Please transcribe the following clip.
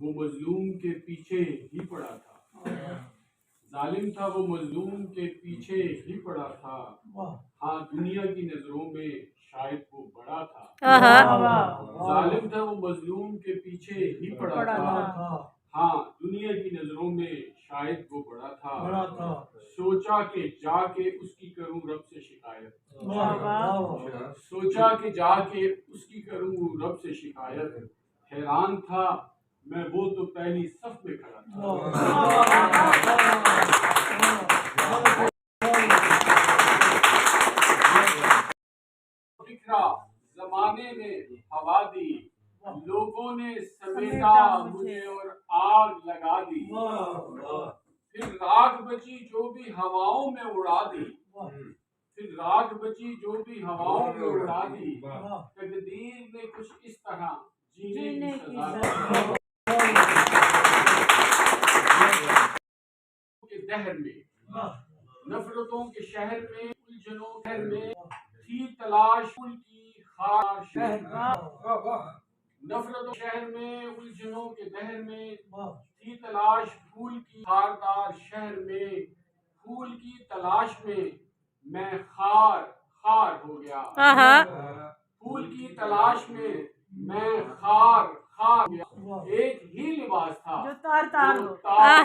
وہ مظلوم کے پیچھے ہی پڑا تھا، ظالم تھا وہ مظلوم کے پیچھے ہی پڑا تھا، ہاں دنیا کی نظروں میں شاید وہ بڑا تھا، ظالم تھا وہ مظلوم کے پیچھے ہی پڑا تھا، ہاں دنیا کی نظروں میں شاید وہ بڑا تھا، سوچا کہ جا کے اس کی کروں رب سے شکایت، سوچا کہ جا کے اس کی کروں رب سے شکایت، حیران تھا میں وہ تو پہلی صف میں کھڑا تھا، بکھرا زمانے نے ہوا دی، لوگوں نے سمیٹا مجھے اور آگ لگا دی، پھر راکھ بچی جو بھی ہواؤں میں اڑا دی، پھر راکھ بچی جو بھی ہواؤں میں اڑا دی، تقدیر نے کچھ اس طرح جینے کی سزا کے دہر میں، نفرتوں کے شہر میں، الجھنوں کے میں تھی تلاش پھول کی خار شہر، نفرتوں کے شہر میں، الجھنوں کے دہر میں تھی تلاش پھول کی خاردار شہر میں، پھول کی تلاش میں میں خار ہو گیا، پھول کی تلاش میں میں خار ہو گیا، ایک ہی لباس تھا جو تار